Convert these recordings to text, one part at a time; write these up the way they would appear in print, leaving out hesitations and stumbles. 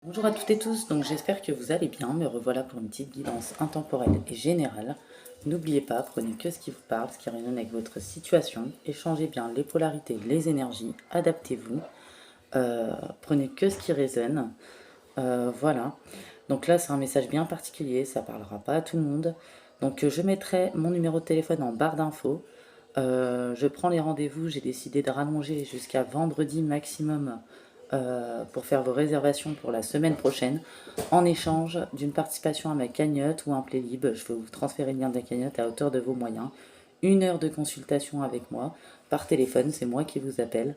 Bonjour à toutes et tous, donc j'espère que vous allez bien, me revoilà pour une petite guidance intemporelle et générale. N'oubliez pas, prenez que ce qui vous parle, ce qui résonne avec votre situation, échangez bien les polarités, les énergies, adaptez-vous, prenez que ce qui résonne, voilà. Donc là c'est un message bien particulier, ça parlera pas à tout le monde. Donc je mettrai mon numéro de téléphone en barre d'infos. Je prends les rendez-vous, j'ai décidé de rallonger jusqu'à vendredi maximum pour faire vos réservations pour la semaine prochaine, en échange d'une participation à ma cagnotte ou un playlib. Je vais vous transférer le lien de la cagnotte à hauteur de vos moyens. 1 heure de consultation avec moi, par téléphone, c'est moi qui vous appelle.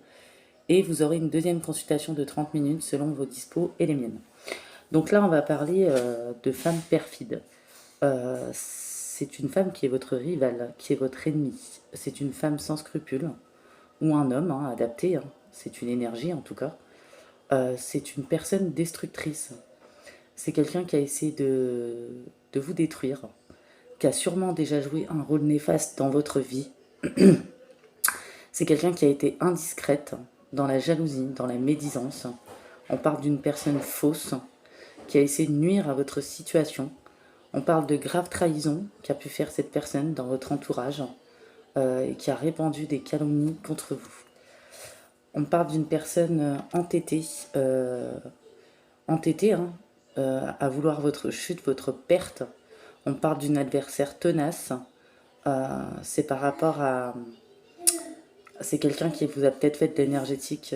Et vous aurez une deuxième consultation de 30 minutes selon vos dispos et les miennes. Donc là, on va parler de femme perfide. C'est une femme qui est votre rivale, qui est votre ennemi. C'est une femme sans scrupules, ou un homme adapté, c'est une énergie en tout cas. C'est une personne destructrice. C'est quelqu'un qui a essayé de vous détruire, qui a sûrement déjà joué un rôle néfaste dans votre vie. C'est quelqu'un qui a été indiscrète dans la jalousie, dans la médisance. On parle d'une personne fausse qui a essayé de nuire à votre situation. On parle de grave trahison qu'a pu faire cette personne dans votre entourage et qui a répandu des calomnies contre vous. On parle d'une personne entêtée à vouloir votre chute, votre perte. On parle d'une adversaire tenace. C'est par rapport à... C'est quelqu'un qui vous a peut-être fait de l'énergétique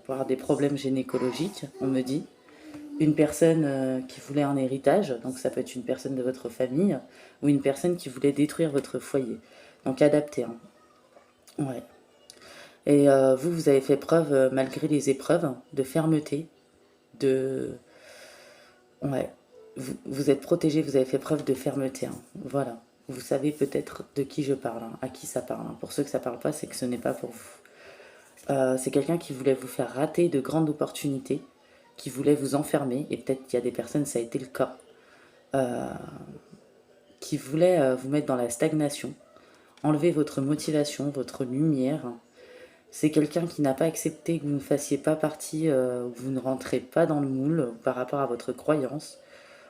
pour avoir des problèmes gynécologiques, on me dit. Une personne qui voulait un héritage, donc ça peut être une personne de votre famille, ou une personne qui voulait détruire votre foyer. Donc adapté. Ouais. Et vous avez fait preuve, malgré les épreuves, de fermeté, de... Ouais. Vous êtes protégé, vous avez fait preuve de fermeté. Voilà. Vous savez peut-être de qui je parle, à qui ça parle. Pour ceux que ça parle pas, c'est que ce n'est pas pour vous. C'est quelqu'un qui voulait vous faire rater de grandes opportunités, qui voulait vous enfermer, et peut-être qu'il y a des personnes, ça a été le cas, qui voulait vous mettre dans la stagnation, enlever votre motivation, votre lumière. C'est quelqu'un qui n'a pas accepté que vous ne fassiez pas partie, que vous ne rentrez pas dans le moule par rapport à votre croyance,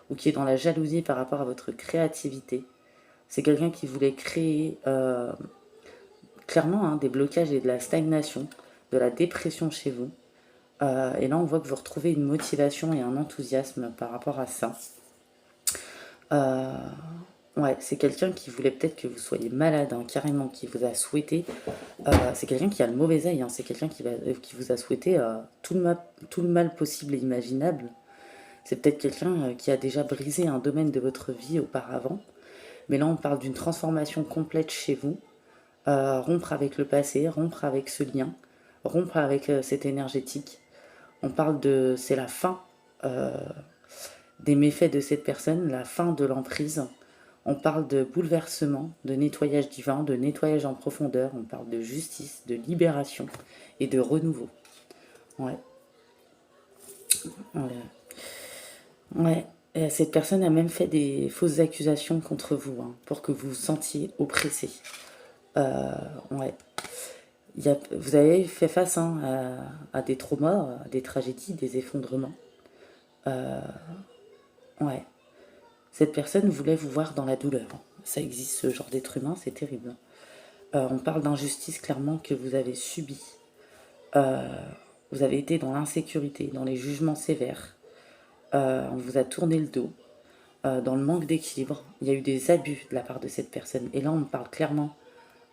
ou qui est dans la jalousie par rapport à votre créativité. C'est quelqu'un qui voulait créer clairement des blocages et de la stagnation, de la dépression chez vous. Et là, on voit que vous retrouvez une motivation et un enthousiasme par rapport à ça. Ouais, c'est quelqu'un qui voulait peut-être que vous soyez malade, carrément, qui vous a souhaité. C'est quelqu'un qui a le mauvais œil, c'est quelqu'un qui vous a souhaité tout le mal possible et imaginable. C'est peut-être quelqu'un qui a déjà brisé un domaine de votre vie auparavant. Mais là, on parle d'une transformation complète chez vous. Rompre avec le passé, rompre avec ce lien, rompre avec cette énergétique. On parle de... C'est la fin des méfaits de cette personne, la fin de l'emprise. On parle de bouleversement, de nettoyage divin, de nettoyage en profondeur. On parle de justice, de libération et de renouveau. Ouais. Ouais. Et cette personne a même fait des fausses accusations contre vous, pour que vous vous sentiez oppressé. Ouais. Vous avez fait face à des traumas, à des tragédies, des effondrements. Ouais. Cette personne voulait vous voir dans la douleur. Ça existe, ce genre d'être humain, c'est terrible. On parle d'injustice clairement que vous avez subie. Vous avez été dans l'insécurité, dans les jugements sévères. On vous a tourné le dos. Dans le manque d'équilibre. Il y a eu des abus de la part de cette personne. Et là, on parle clairement,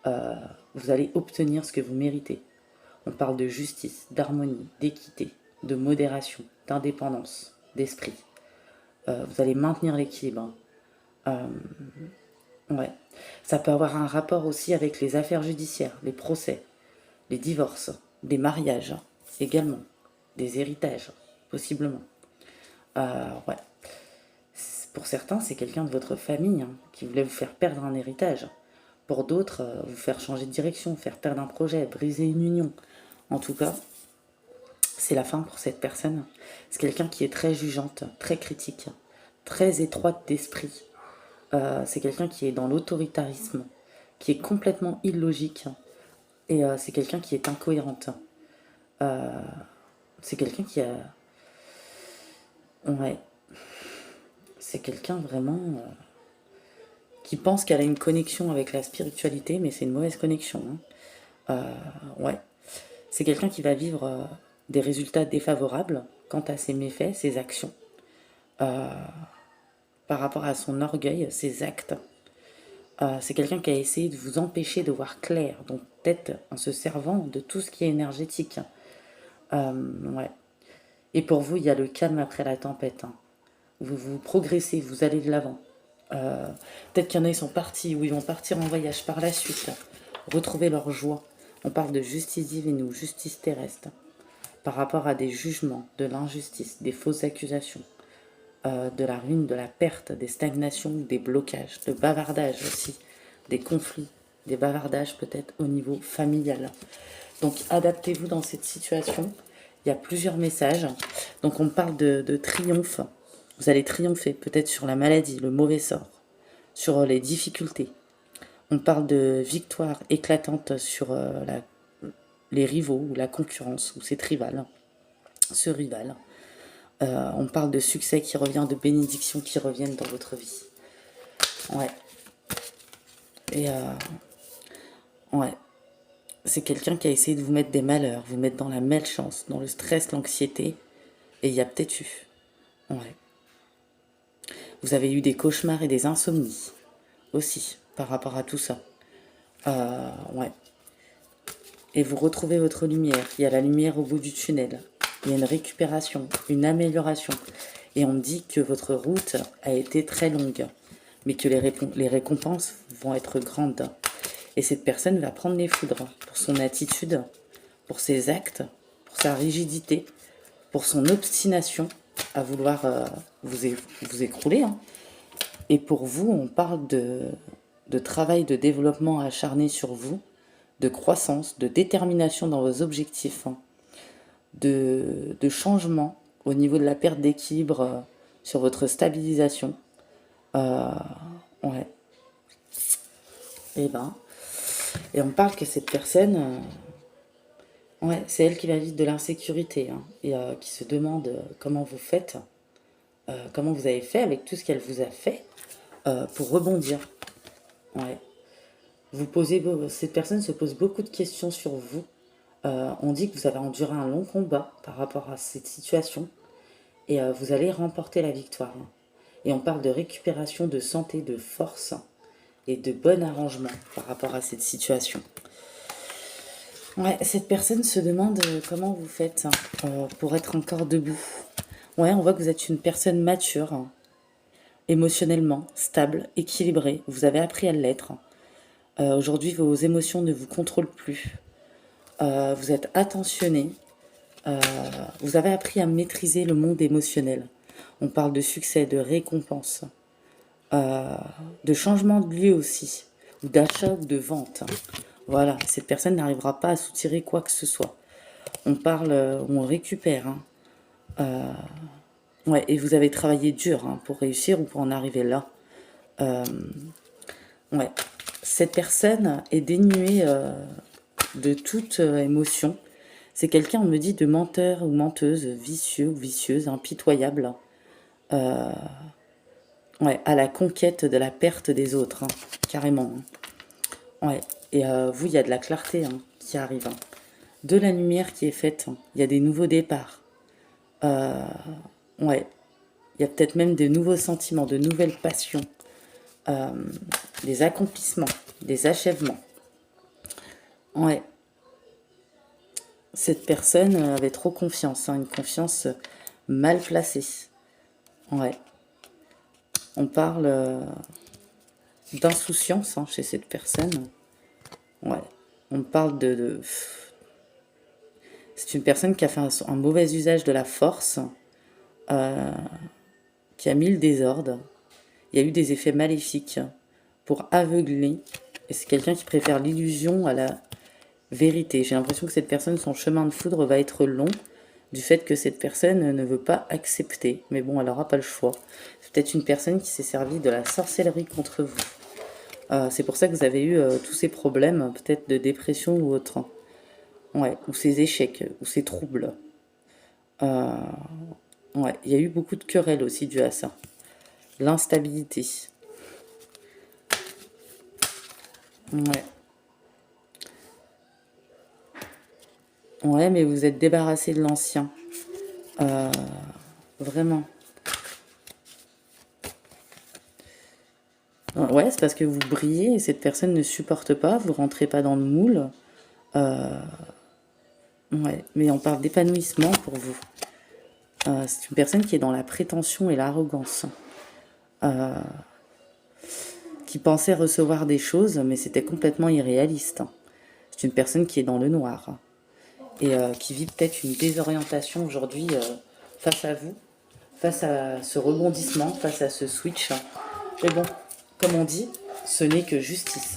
vous allez obtenir ce que vous méritez. On parle de justice, d'harmonie, d'équité, de modération, d'indépendance, d'esprit. Vous allez maintenir l'équilibre. Ouais. Ça peut avoir un rapport aussi avec les affaires judiciaires, les procès, les divorces, des mariages également, des héritages, possiblement. Ouais. Pour certains, c'est quelqu'un de votre famille qui voulait vous faire perdre un héritage. Pour d'autres, vous faire changer de direction, faire perdre un projet, briser une union. En tout cas, c'est la fin pour cette personne. C'est quelqu'un qui est très jugeante, très critique, très étroite d'esprit. C'est quelqu'un qui est dans l'autoritarisme, qui est complètement illogique. Et c'est quelqu'un qui est incohérente. C'est quelqu'un qui a... Ouais, c'est quelqu'un vraiment qui pense qu'elle a une connexion avec la spiritualité, mais c'est une mauvaise connexion, hein. Ouais, c'est quelqu'un qui va vivre des résultats défavorables quant à ses méfaits, ses actions, par rapport à son orgueil, ses actes. C'est quelqu'un qui a essayé de vous empêcher de voir clair, donc peut-être en se servant de tout ce qui est énergétique. Ouais. Et pour vous, il y a le calme après la tempête, hein. Vous progressez, vous allez de l'avant. Peut-être qu'il y en a, ils sont partis, ou ils vont partir en voyage par la suite, retrouver leur joie. On parle de justice divine ou justice terrestre, par rapport à des jugements, de l'injustice, des fausses accusations, de la ruine, de la perte, des stagnations, des blocages, de bavardage aussi, des conflits, des bavardages peut-être au niveau familial. Donc adaptez-vous dans cette situation. Il y a plusieurs messages. Donc on parle de triomphe. Vous allez triompher peut-être sur la maladie, le mauvais sort, sur les difficultés. On parle de victoire éclatante sur les rivaux ou la concurrence ou cette rivale, ce rival. On parle de succès qui revient, de bénédictions qui reviennent dans votre vie. Ouais. Et ouais. C'est quelqu'un qui a essayé de vous mettre des malheurs, vous mettre dans la malchance, dans le stress, l'anxiété. Et il y a peut-être eu. Ouais. Vous avez eu des cauchemars et des insomnies aussi par rapport à tout ça. Ouais. Et vous retrouvez votre lumière. Il y a la lumière au bout du tunnel. Il y a une récupération, une amélioration. Et on dit que votre route a été très longue, mais que les récompenses vont être grandes. Et cette personne va prendre les foudres pour son attitude, pour ses actes, pour sa rigidité, pour son obstination à vouloir vous écrouler, hein. Et pour vous, on parle de travail de développement acharné sur vous, de croissance, de détermination dans vos objectifs, hein, de changement au niveau de la perte d'équilibre sur votre stabilisation. Ouais. Et on parle que cette personne, ouais, c'est elle qui va vivre de l'insécurité, hein, et qui se demande comment vous faites, comment vous avez fait avec tout ce qu'elle vous a fait pour rebondir. Ouais. Cette personne se pose beaucoup de questions sur vous. On dit que vous avez enduré un long combat par rapport à cette situation et vous allez remporter la victoire, hein. Et on parle de récupération de santé, de force et de bon arrangement par rapport à cette situation. Ouais, cette personne se demande comment vous faites pour être encore debout. Ouais, on voit que vous êtes une personne mature, hein, émotionnellement, stable, équilibrée. Vous avez appris à l'être. Aujourd'hui, vos émotions ne vous contrôlent plus. Vous êtes attentionné. Vous avez appris à maîtriser le monde émotionnel. On parle de succès, de récompense, de changement de lieu aussi, ou d'achat ou de vente. Voilà, cette personne n'arrivera pas à soutirer quoi que ce soit. On parle, on récupère, hein. Ouais, et vous avez travaillé dur, hein, pour réussir ou pour en arriver là. Ouais, cette personne est dénuée de toute émotion. C'est quelqu'un, on me dit, de menteur ou menteuse, vicieux ou vicieuse, impitoyable. Ouais, à la conquête de la perte des autres, hein, carrément, hein. Ouais, et vous, il y a de la clarté, hein, qui arrive, hein. De la lumière qui est faite, hein. Il y a des nouveaux départs. Ouais, il y a peut-être même de nouveaux sentiments, de nouvelles passions, des accomplissements, des achèvements. Ouais, cette personne avait trop confiance, hein, une confiance mal placée. Ouais, on parle d'insouciance, hein, chez cette personne. Ouais, on parle c'est une personne qui a fait un mauvais usage de la force, qui a mis le désordre. Il y a eu des effets maléfiques pour aveugler. Et c'est quelqu'un qui préfère l'illusion à la vérité. J'ai l'impression que cette personne, son chemin de foudre va être long, du fait que cette personne ne veut pas accepter. Mais bon, elle n'aura pas le choix. C'est peut-être une personne qui s'est servie de la sorcellerie contre vous. C'est pour ça que vous avez eu tous ces problèmes, peut-être de dépression ou autre. Ouais, ou ces échecs, ou ces troubles. Ouais, il y a eu beaucoup de querelles aussi dues à ça. L'instabilité. Ouais. Ouais, mais vous êtes débarrassé de l'ancien. Euh, Vraiment. Ouais, c'est parce que vous brillez et cette personne ne supporte pas, vous rentrez pas dans le moule. Euh, ouais, mais on parle d'épanouissement pour vous. C'est une personne qui est dans la prétention et l'arrogance, qui pensait recevoir des choses, mais c'était complètement irréaliste. C'est une personne qui est dans le noir et qui vit peut-être une désorientation aujourd'hui face à vous, face à ce rebondissement, face à ce switch. Mais bon, comme on dit, ce n'est que justice.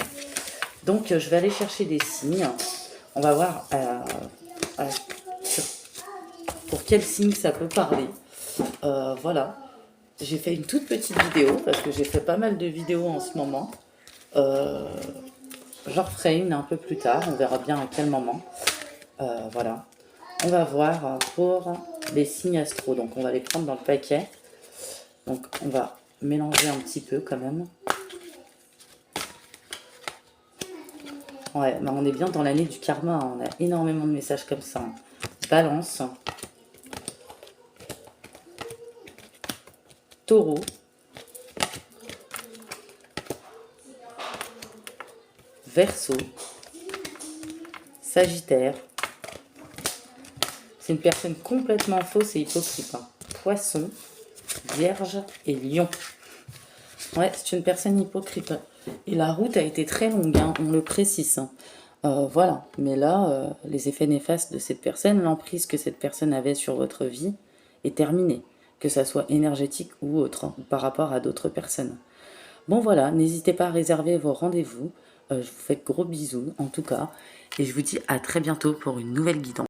Donc je vais aller chercher des signes. On va voir pour quel signe ça peut parler. Voilà. J'ai fait une toute petite vidéo parce que j'ai fait pas mal de vidéos en ce moment. J'en referai une un peu plus tard. On verra bien à quel moment. Voilà. On va voir pour les signes astro. Donc on va les prendre dans le paquet. Donc on va mélanger un petit peu quand même. Ouais, bah on est bien dans l'année du karma. On a énormément de messages comme ça. Balance. Taureau. Verseau. Sagittaire. C'est une personne complètement fausse et hypocrite. Poisson, Vierge et Lion. Ouais, c'est une personne hypocrite. Et la route a été très longue, hein, on le précise. Voilà, mais là, les effets néfastes de cette personne, l'emprise que cette personne avait sur votre vie est terminée, que ça soit énergétique ou autre, ou par rapport à d'autres personnes. Bon voilà, n'hésitez pas à réserver vos rendez-vous. Je vous fais de gros bisous en tout cas, et je vous dis à très bientôt pour une nouvelle guidance.